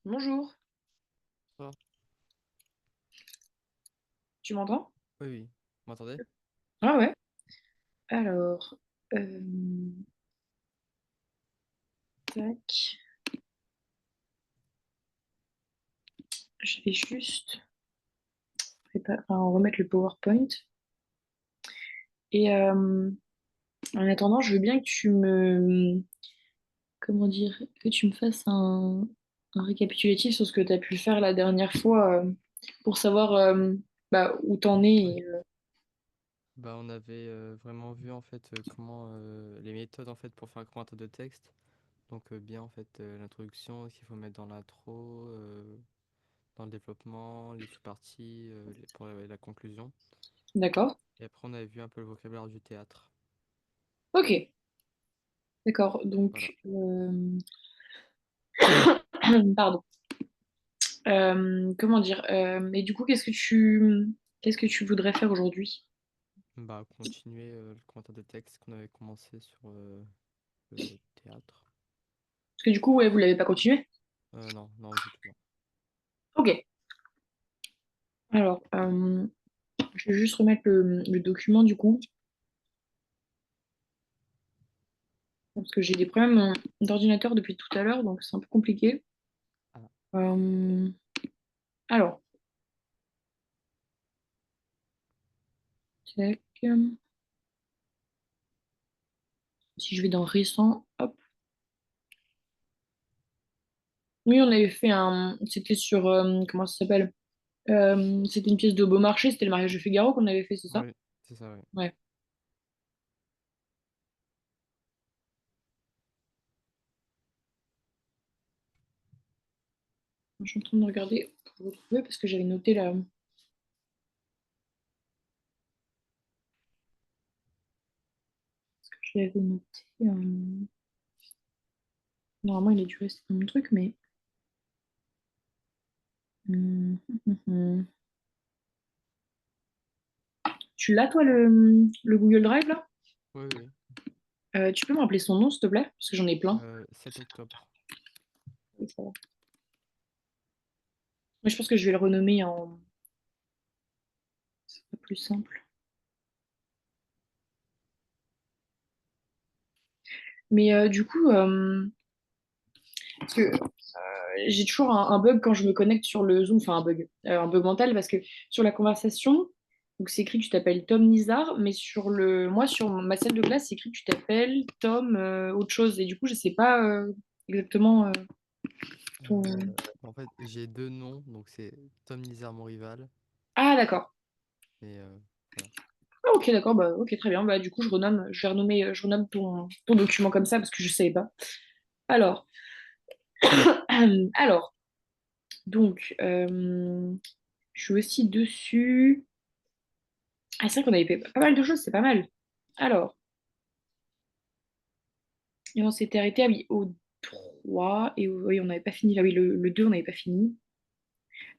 Bonjour, Ah, tu m'entends? oui, oui. Vous m'entendez? Ah ouais. Alors, euh, tac, je vais juste remettre le PowerPoint. Et en attendant, je veux bien que comment dire, que tu me fasses un récapitulatif sur ce que tu as pu faire la dernière fois pour savoir où t'en es. Bah, on avait vraiment vu en fait comment les méthodes en fait pour faire un commentaire de texte. Donc bien en fait l'introduction, ce qu'il faut mettre dans l'intro, dans le développement, les sous-parties, pour la conclusion. D'accord. Et après on avait vu un peu le vocabulaire du théâtre. Ok, d'accord. Voilà. Donc, pardon. Comment dire? Et du coup, qu'est-ce que tu voudrais faire aujourd'hui? Bah continuer le commentaire de texte qu'on avait commencé sur le théâtre. Parce que du coup, ouais, vous l'avez pas continué? Non, non du tout. Non. Ok. Alors, je vais juste remettre le document du coup, parce que j'ai des problèmes d'ordinateur depuis tout à l'heure, donc c'est un peu compliqué. Ah, Euh, alors, tac. Si je vais dans récent, hop. Oui, on avait fait c'était sur, comment ça s'appelle? C'était une pièce de Beaumarchais, c'était le mariage de Figaro qu'on avait fait, c'est ça? oui, c'est ça, oui. Ouais. Je suis en train de regarder pour retrouver parce que j'avais noté là. Je l'avais noté. Normalement, il a dû rester dans mon truc, mais. Hum. Tu l'as, toi, le Google Drive, là? Oui, oui. Tu peux me rappeler son nom, s'il te plaît? Parce que j'en ai plein. 7 octobre. Oui, ça va. Mais je pense que je vais le renommer en plus simple. Mais du coup, parce que j'ai toujours un bug quand je me connecte sur le Zoom, enfin un bug mental, parce que sur la conversation, donc c'est écrit que tu t'appelles Tom Nizar, mais moi, sur ma salle de classe, c'est écrit que tu t'appelles Tom autre chose. Et du coup, je sais pas exactement ton. En fait, j'ai deux noms, donc c'est Tom Nizar, mon rival, Ah, d'accord. et voilà. Ah, ok, d'accord, bah, ok, très bien. Bah, du coup, je vais renommer, je renomme ton document comme ça parce que je ne savais pas. Alors, alors donc, je suis aussi dessus. Ah, c'est vrai qu'on avait fait pas mal de choses, c'est pas mal. Alors, et on s'était arrêté ah oui, au 3 et oui, on n'avait pas fini. Ah oui, le 2 on n'avait pas fini.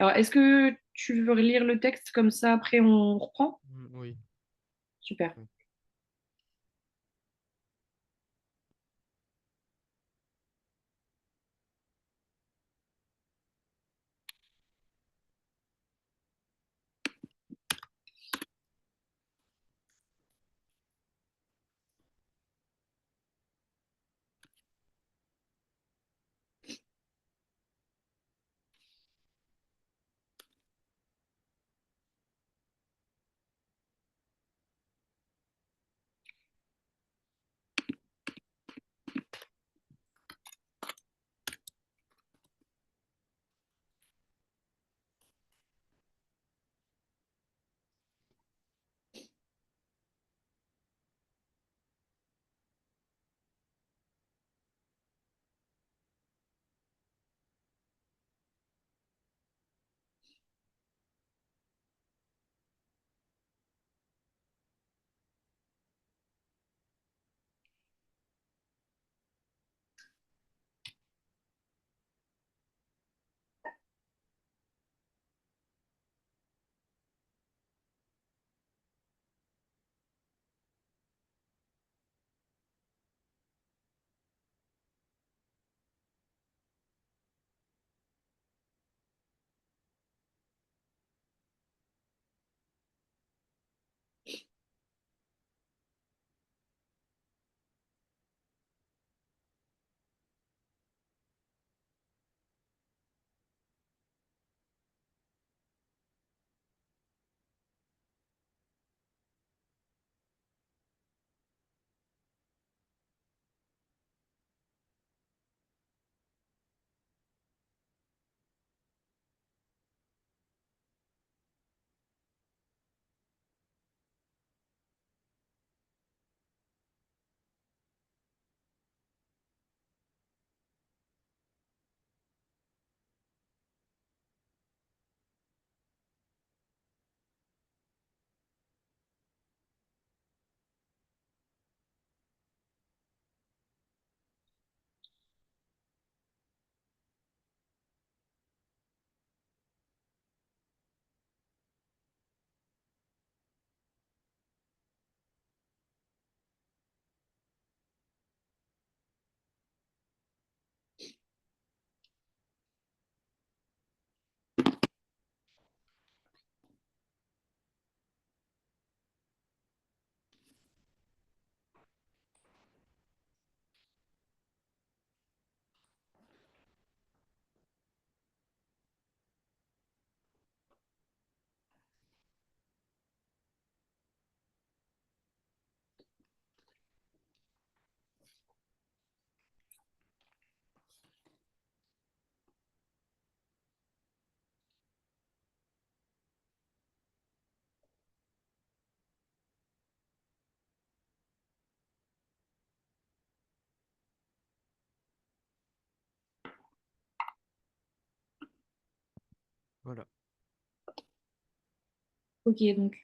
Alors, est-ce que tu veux relire le texte comme ça, après on reprend? Oui. Super. Oui. Voilà. Ok, donc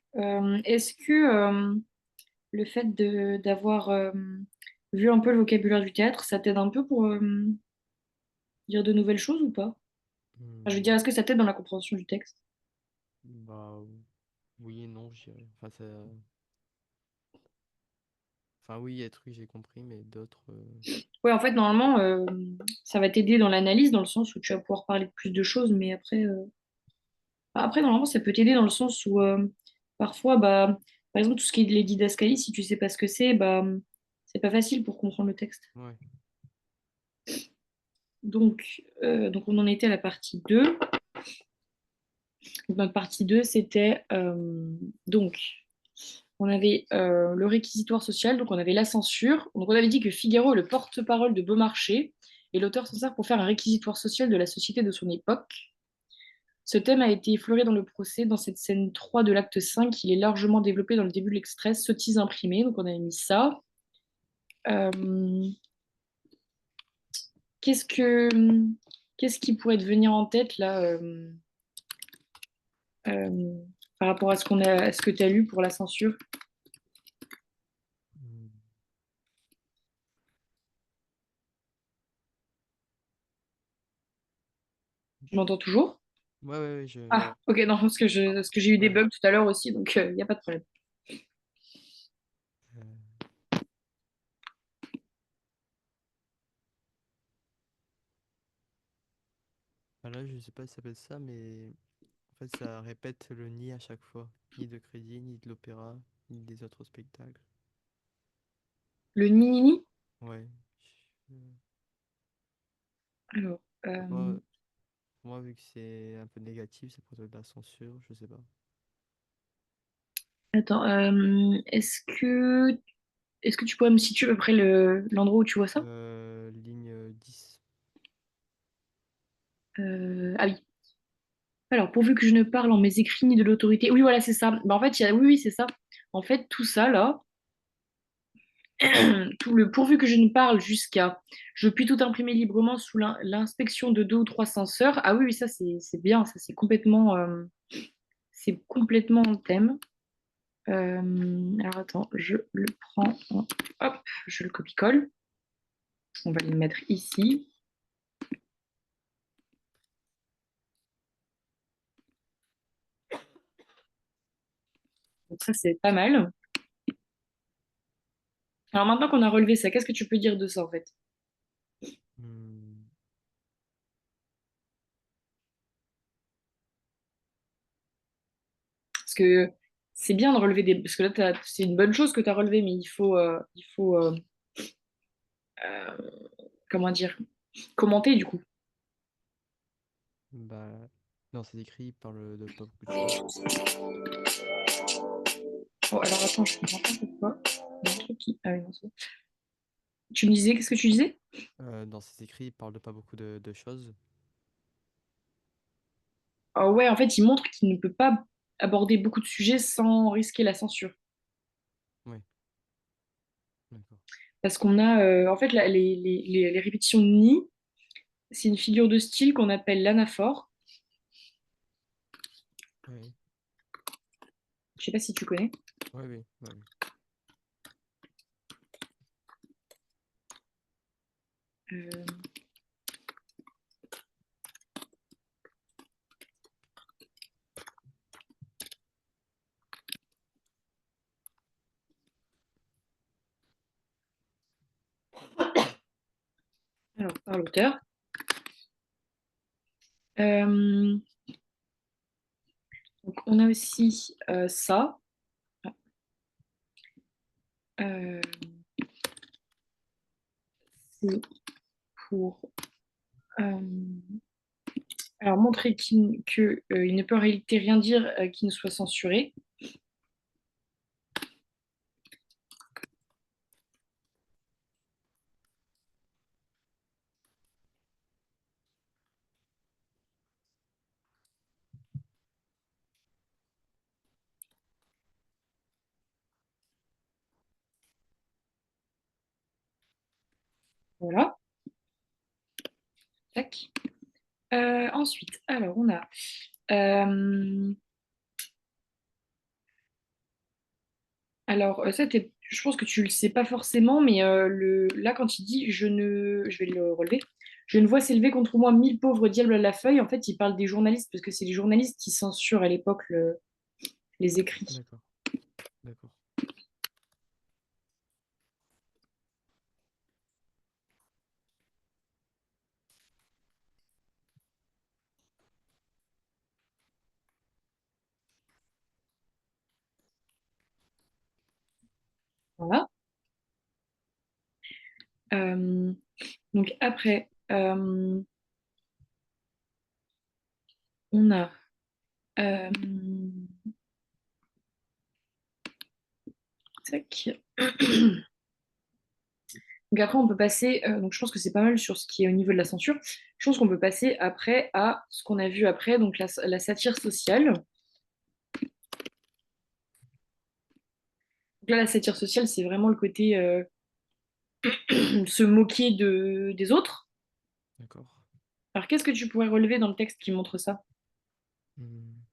est-ce que le fait d'avoir vu un peu le vocabulaire du théâtre, ça t'aide un peu pour dire de nouvelles choses ou pas? Enfin, je veux dire, Hmm, est-ce que ça t'aide dans la compréhension du texte? bah oui et non, je dirais. Enfin oui, il y a des trucs que j'ai compris, mais d'autres. Ouais, en fait, normalement, ça va t'aider dans l'analyse, dans le sens où tu vas pouvoir parler de plus de choses, mais après, normalement, ça peut t'aider dans le sens où parfois, bah, par exemple, tout ce qui est les didascalies, si tu sais pas ce que c'est, bah, c'est pas facile pour comprendre le texte. Ouais. Donc on en était à la partie 2. Donc, notre partie 2 c'était donc on avait le réquisitoire social, donc on avait la censure. Donc on avait dit que Figaro est le porte-parole de Beaumarchais et l'auteur s'en sert pour faire un réquisitoire social de la société de son époque. Ce thème a été effleuré dans le procès, dans cette scène 3 de l'acte 5. Il est largement développé dans le début de l'extrait, sottise imprimée, donc on avait mis ça. Euh, qu'est-ce que, qu'est-ce qui pourrait te venir en tête là euh, par rapport à à ce que tu as lu pour la censure? Hmm. Tu m'entends toujours? Ouais, ouais, ouais, Ah, ok, non, parce que j'ai eu des ouais. bugs tout à l'heure aussi, donc il n'y a pas de problème. Euh, là, je sais pas si ça s'appelle ça, mais en fait, ça répète le ni à chaque fois. Ni de crédit, ni de l'opéra, ni des autres spectacles. Le ni-ni-ni? Ouais. Je- Alors, Pour moi, pour moi, vu que c'est un peu négatif, ça pourrait être de la censure, je sais pas. attends, est-ce que tu pourrais me situer à peu près l'endroit où tu vois ça? Ligne 10. Ah oui. Alors, pourvu que je ne parle en mes écrits ni de l'autorité. Oui, voilà, c'est ça. Bah, en fait, oui, oui, c'est ça. En fait, tout ça, là, tout le pourvu que je ne parle jusqu'à je puis tout imprimer librement sous l'inspection de deux ou trois censeurs. Ah oui, oui, ça, c'est bien. Ça, c'est complètement en thème. Alors, attends, je le prends. Hop, je le copie-colle. On va le mettre ici. Donc, ça, c'est pas mal. Alors, maintenant qu'on a relevé ça, qu'est-ce que tu peux dire de ça, en fait? Hmm. Parce que c'est bien de relever des. Parce que là, c'est une bonne chose que tu as relevé, mais il faut euh, comment dire, commenter du coup. Bah, non, c'est écrit, il parle de pas beaucoup de choses. Oh, alors attends, je comprends pas pourquoi. Il y a un truc qui. Ah oui, non, c'est bon. Tu me disais, qu'est-ce que tu disais? Dans ses écrits, il parle de pas beaucoup de choses. Oh, ouais, en fait, il montre qu'il ne peut pas aborder beaucoup de sujets sans risquer la censure. Oui, d'accord. Parce qu'on a, en fait, les répétitions de ni, c'est une figure de style qu'on appelle l'anaphore. Oui, Je sais pas si tu connais. oui, oui, oui, oui. Euh, alors, par l'auteur. Euh, donc, on a aussi ça. Euh, c'est pour euh, alors montrer il ne peut en réalité rien dire qui ne soit censuré. Voilà. Tac. Ensuite, alors on a Euh, alors, ça, je pense que tu le sais pas forcément, mais là, quand il dit je vais le relever, je ne vois s'élever contre moi 1000 pauvres diables à la feuille, en fait, il parle des journalistes, parce que c'est les journalistes qui censurent à l'époque les écrits. D'accord, d'accord. Voilà. Euh, donc après, on a euh, tac. Donc après, on peut passer, donc je pense que c'est pas mal sur ce qui est au niveau de la censure. Je pense qu'on peut passer après à ce qu'on a vu après, donc la satire sociale. Donc là, la satire sociale, c'est vraiment le côté se moquer des autres. D'accord. Alors, qu'est-ce que tu pourrais relever dans le texte qui montre ça? Hmm.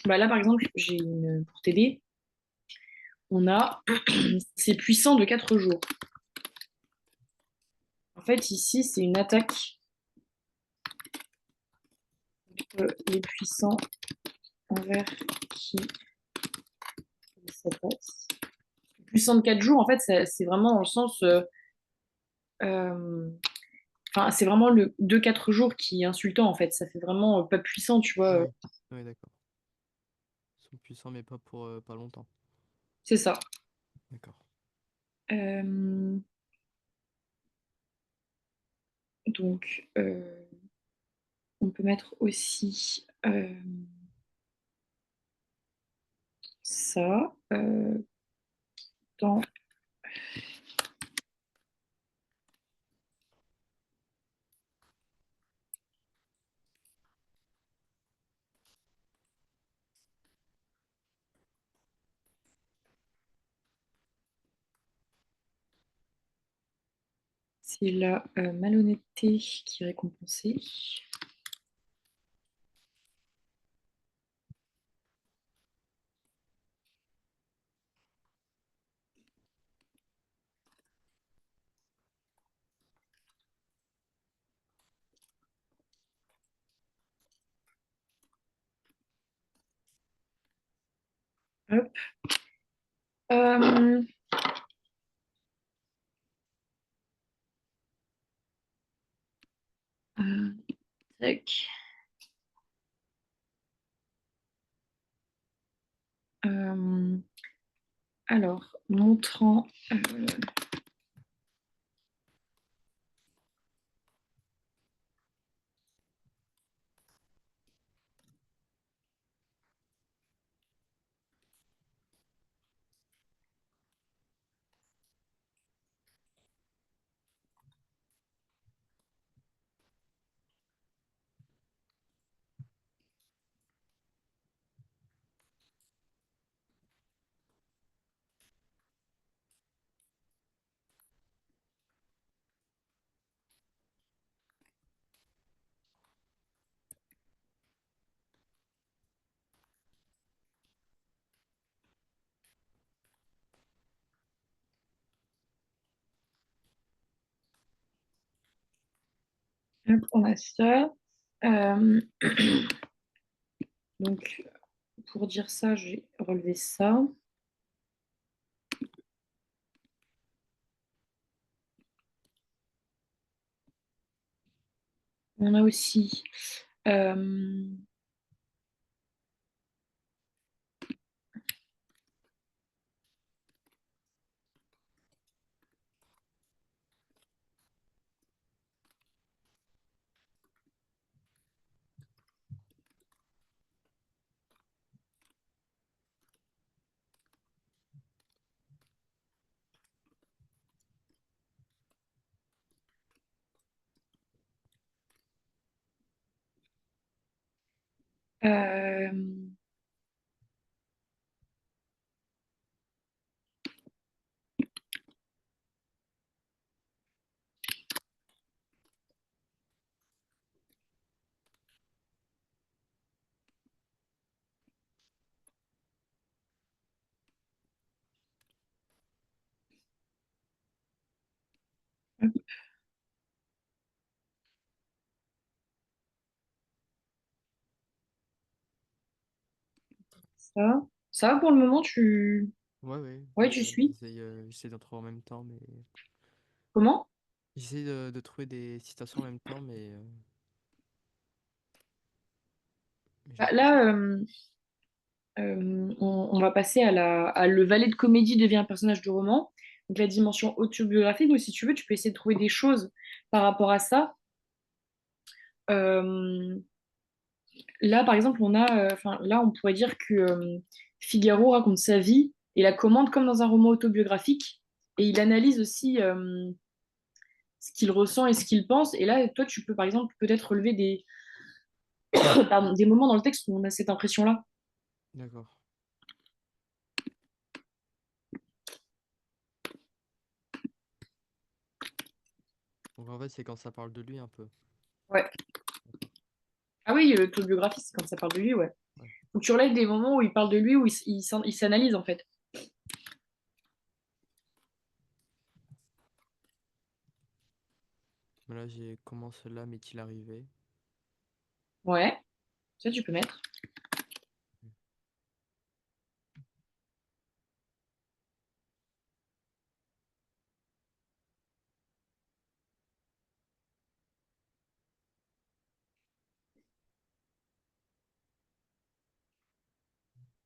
Bah là, par exemple, pour t'aider, on a c'est puissant de 4 jours. En fait, ici, c'est une attaque les puissants envers qui ça passe. Puissant de 4 jours, en fait, c'est vraiment dans le sens. Euh, Enfin, c'est vraiment le 2 4 jours qui est insultant, en fait. Ça fait vraiment pas puissant, tu Ah vois. oui, oui, d'accord. Ils sont puissants, mais pas pour pas longtemps. C'est ça. D'accord. Euh, donc, on peut mettre aussi ça dans. C'est la malhonnêteté qui est récompensée. Hop. Euh, euh, tac. Euh, alors, montrant. Hop, on a ça. Euh, donc, pour dire ça, j'ai relevé ça. On a aussi. euh, Euh, ça. Ça va pour le moment, tu... Ouais, ouais, Ouais, tu suis. j'essaie d'en trouver en même temps, mais Comment? j'essaie de trouver des citations en même temps, mais Bah, j'arrive pas. là, on va passer à le valet de comédie devient un personnage de roman. Donc la dimension autobiographique. Donc si tu veux, tu peux essayer de trouver des choses par rapport à ça. Euh, Là, par exemple, enfin, là, on pourrait dire que Figaro raconte sa vie et la commente comme dans un roman autobiographique. Et il analyse aussi ce qu'il ressent et ce qu'il pense. Et là, toi, tu peux, par exemple, peut-être relever pardon, des moments dans le texte où on a cette impression-là. D'accord. Donc en fait, c'est quand ça parle de lui un peu. Ouais. D'accord. Ah oui, l'autobiographie, c'est quand ça parle de lui, ouais. Ouais. Donc tu relèves des moments où il parle de lui, où il s'analyse, en fait. Mais là, j'ai comment cela m'est-il arrivé? Ouais, ça, tu peux mettre.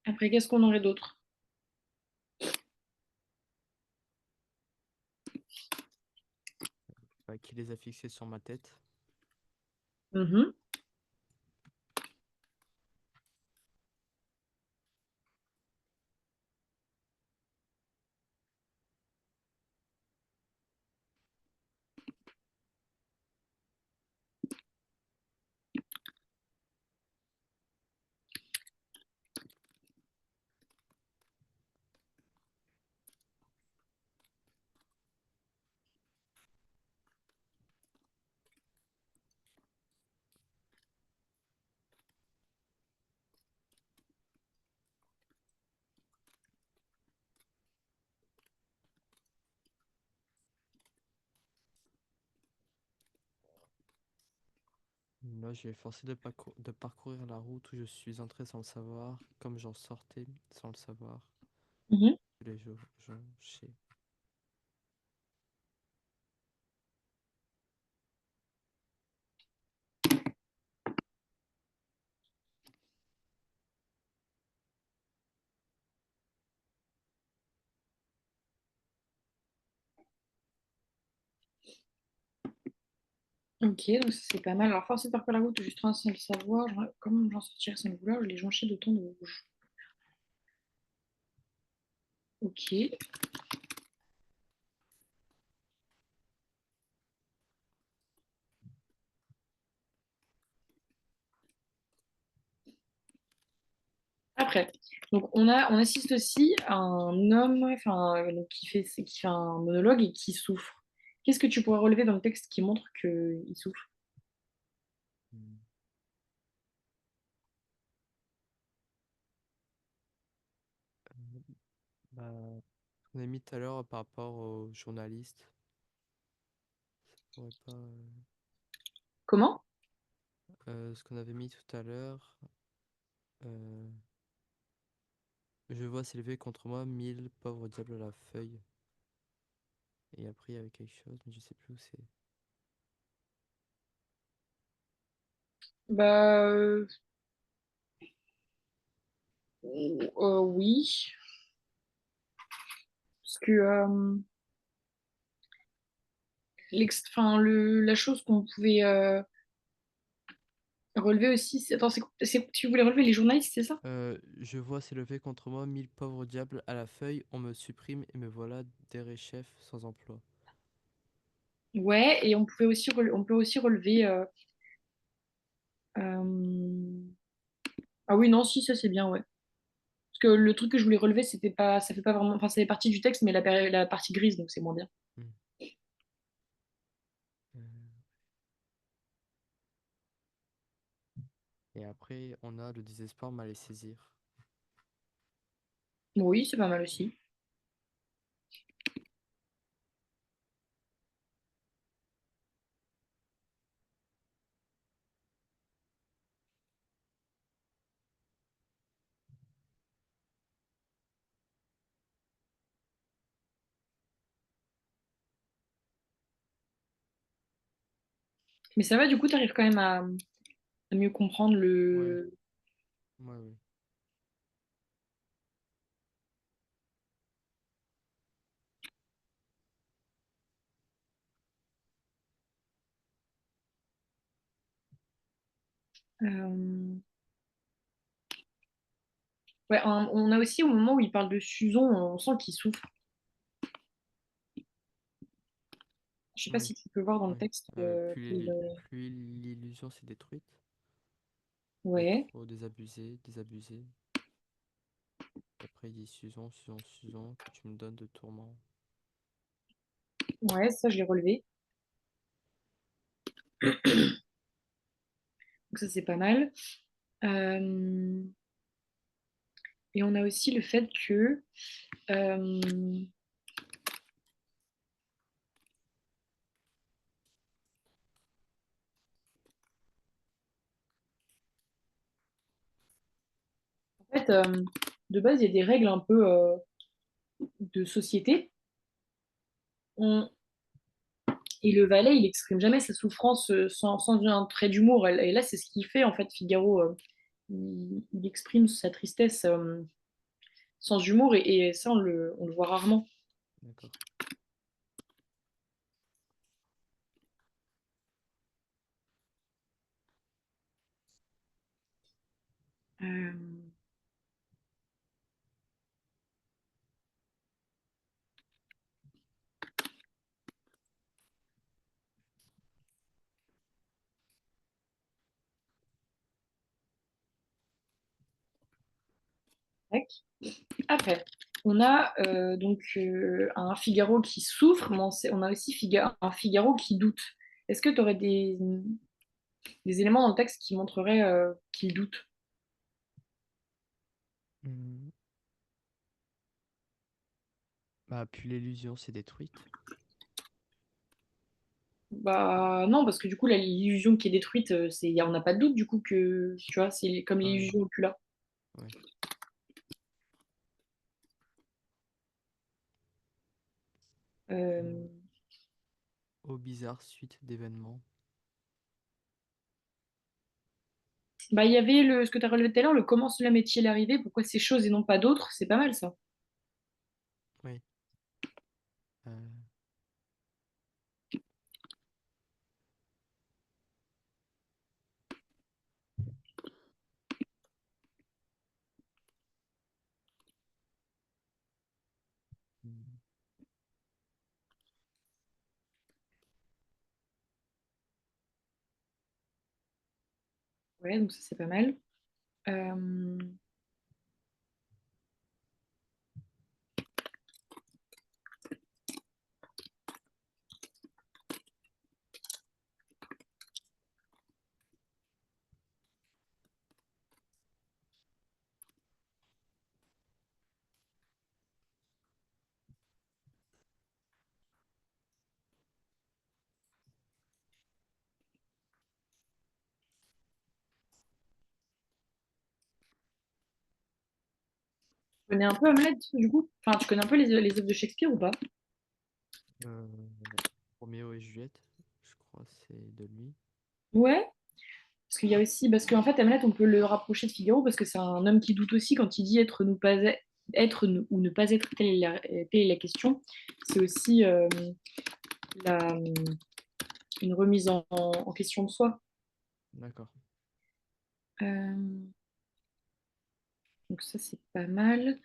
Après, qu'est-ce qu'on aurait d'autre? Bah, qui les a fixés sur ma tête. Mhm. Là, j'ai forcé de parcourir la route où je suis entré sans le savoir, comme j'en sortais sans le savoir. Mhm. Tous les jours, je sais. Ok, donc ça, c'est pas mal. Alors, force de parcourir la route, juste un sans le savoir. Comment j'en sortirai sans le vouloir? Je l'ai jonché de temps de rouge. Ok. Après, donc on assiste aussi à un homme enfin, donc qui fait un monologue et qui souffre. Qu'est-ce que tu pourrais relever dans le texte qui montre qu'il souffre? Hmm. Bah, ce qu'on a mis tout à l'heure par rapport aux journalistes, ça pourrait pas. Comment? Ce qu'on avait mis tout à l'heure, euh, je vois s'élever contre moi 1000 pauvres diables à la feuille. Et après, il y avait quelque chose, mais je sais plus où c'est. Bah oui, parce que enfin, la chose qu'on pouvait relever aussi, attends, tu voulais relever les journalistes, c'est ça? Je vois s'élever contre moi 1000 pauvres diables à la feuille, on me supprime et me voilà derechef sans emploi. Ouais, et on peut aussi relever euh, Ah oui, non, si, ça c'est bien, ouais. Parce que le truc que je voulais relever, c'était pas, ça fait pas vraiment, enfin, ça fait partie du texte, mais la partie grise, donc c'est moins bien. Hmm. Euh, Et après, on a le désespoir mal les saisir. Oui, c'est pas mal aussi. Mais ça va, du coup, t'arrives quand même à mieux comprendre Ouais, le. ouais, ouais. euh, Ouais, on a aussi au moment où il parle de Suzon, on sent qu'il souffre. Je sais pas Oui, si tu peux voir dans le ouais. texte Plus l'illusion s'est détruite, et Ouais, trop désabusé, désabusé. Et après, il dit Susan, Susan, Susan, que tu me donnes de tourments. ouais, ça je l'ai relevé. Donc ça c'est pas mal. Euh, Et on a aussi le fait que en fait, de base, il y a des règles un peu de société. On- Et le valet, il exprime jamais sa souffrance sans un trait d'humour. Et là, c'est ce qu'il fait, en fait, Figaro. Il exprime sa tristesse sans humour, et ça, on le voit rarement. D'accord. Euh, tac. Après, on a donc un Figaro qui souffre, mais on a aussi un Figaro qui doute. Est-ce que tu aurais des éléments dans le texte qui montreraient qu'il doute? Hmm. Bah, puis l'illusion s'est détruite. Bah non, parce que du coup, l'illusion qui est détruite, on n'a pas de doute du coup que, tu vois, c'est comme Ah oui, l'illusion oculaire. ouais. Hmm. Euh, Ô bizarre suite d'événements. Bah, il y avait ce que tu as relevé tout à l'heure, le comment cela m'est-il arrivé, pourquoi ces choses et non pas d'autres, c'est pas mal ça. Oui. Euh, hmm. Ouais, donc ça c'est pas mal. Euh, Tu connais un peu Hamlet du coup? Enfin, tu connais un peu les œuvres de Shakespeare ou pas? Euh, Roméo et Juliette, je crois que c'est de lui. Ouais, parce qu'il y a aussi, parce qu'en fait, Hamlet, on peut le rapprocher de Figaro parce que c'est un homme qui doute aussi quand il dit ou ne pas être, telle est la question. C'est aussi la, une remise en question de soi. D'accord. Euh, donc ça, c'est pas mal.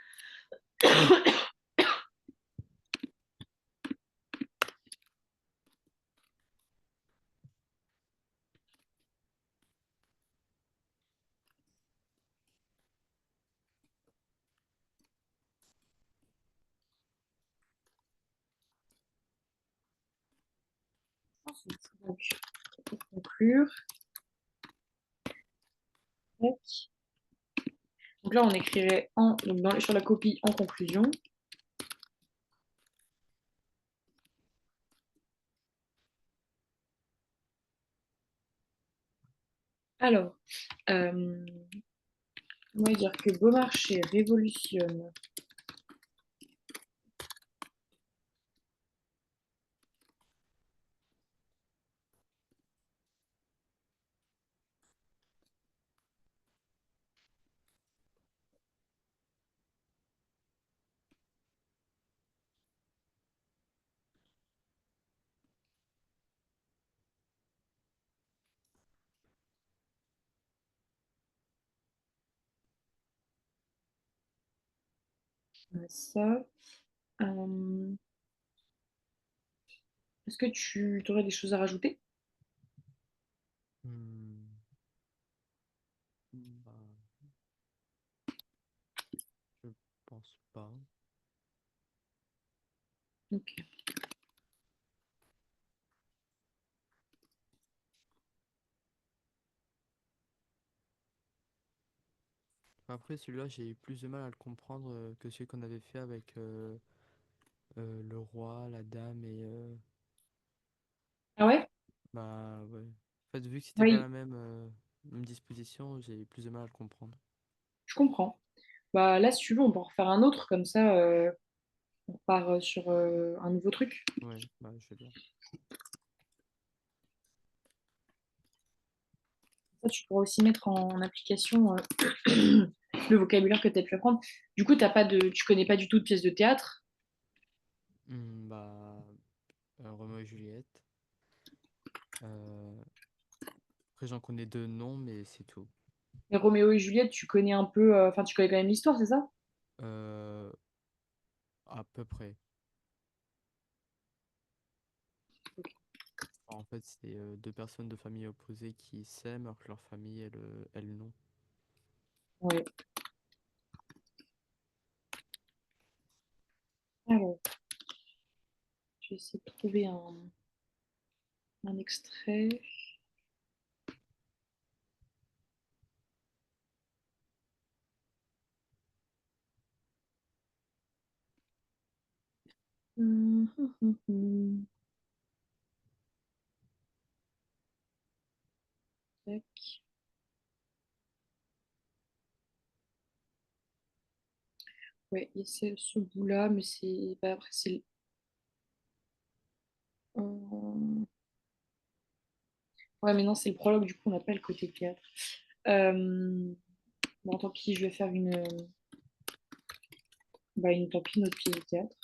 Donc, pour conclure, tac. Donc là, on écrirait donc sur la copie en conclusion. Alors, on va dire que Beaumarchais révolutionne ça. Euh, Est-ce que tu aurais des choses à rajouter? Hmm, bah, je pense pas. Ok. Après, celui-là, j'ai eu plus de mal à le comprendre que celui qu'on avait fait avec le roi, la dame et Ah ouais? bah ouais. En fait, vu que c'était pas Oui, la même disposition, j'ai eu plus de mal à le comprendre. je comprends. Bah là, si tu veux, on peut en refaire un autre, comme ça, on part sur un nouveau truc. Ouais, bah je veux bien. Ça, tu pourras aussi mettre en application le vocabulaire que tu as pu apprendre. Du coup, tu connais pas du tout de pièces de théâtre. Bah Roméo et Juliette. Euh, Après, j'en connais deux noms, mais c'est tout. Mais Roméo et Juliette, tu connais un peu, enfin, tu connais quand même l'histoire, c'est ça? Euh, à peu près. En fait, c'est deux personnes de familles opposées qui s'aiment alors que leur famille, elle non. Ouais. Alors, je vais essayer de trouver un extrait. Hum, hum, hum, hum. Tac. Ouais, il y a ce bout-là, mais c'est. Bah, après, c'est. Ouais, mais non, c'est le prologue, du coup, on n'a pas le côté théâtre. Bon, tant pis, je vais faire tant pis, une autre pièce de théâtre.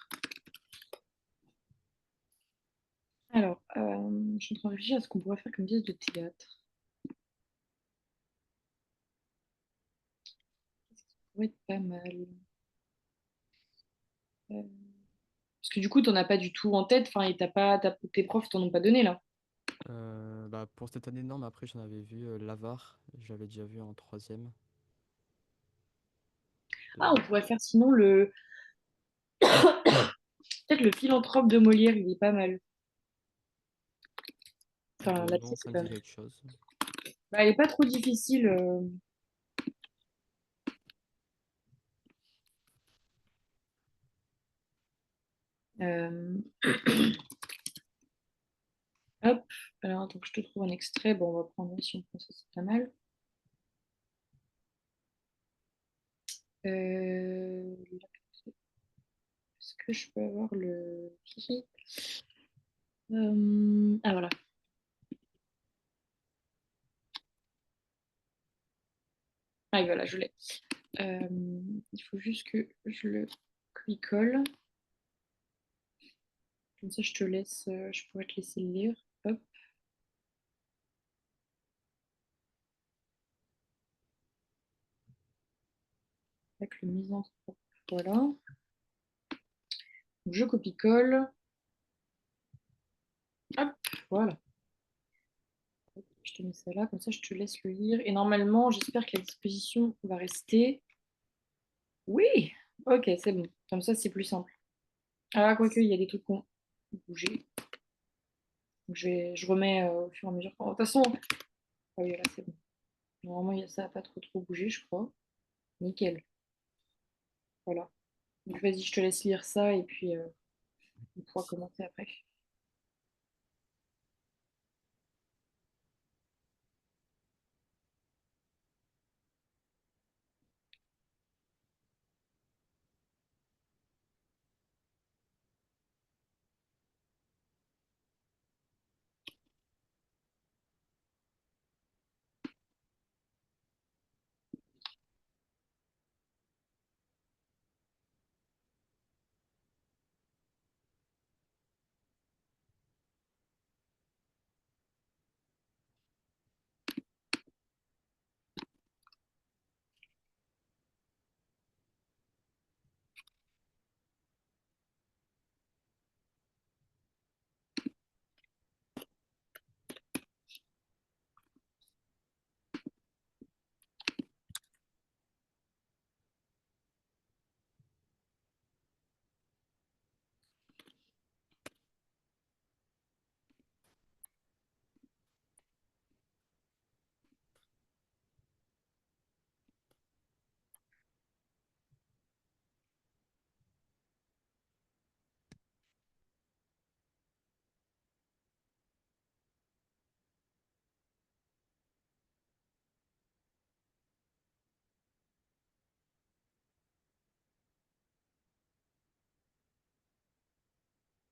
Alors, je suis en train de réfléchir à ce qu'on pourrait faire comme pièce de théâtre. Ça pourrait être pas mal. Euh, Parce que du coup, t'en as pas du tout en tête, enfin, et tes profs t'en ont pas donné là. Bah, pour cette année, non, mais après, j'en avais vu l'Avare. Je l'avais déjà vu en troisième. Ah, on de- pourrait faire sinon peut-être le philanthrope de Molière, il est pas mal. Enfin, De la nom, pièce ça est me pas dit mal. quelque chose. Bah, elle est pas trop difficile. Euh, Hop, alors attends que je te trouve un extrait. Bon, on va prendre si on prend ça, c'est pas mal. Est-ce que je peux avoir le. Ah voilà. Ah voilà, je l'ai. Euh, il faut juste que je le colle. Comme ça, je pourrais te laisser le lire. Hop, avec le misanthrope. Voilà. Donc, je copie-colle. Hop, voilà. Je te mets ça là, comme ça, je te laisse le lire. Et normalement, j'espère que la disposition va rester. Oui, ok, c'est bon. Comme ça, c'est plus simple. Ah, quoique, il y a des trucs qui ont bougé. Donc, je remets au fur et à mesure. De toute façon, ah oui, là, c'est bon. Normalement, ça n'a pas trop bougé, je crois. Nickel. Voilà. Donc, vas-y, je te laisse lire ça et puis on pourra commenter après.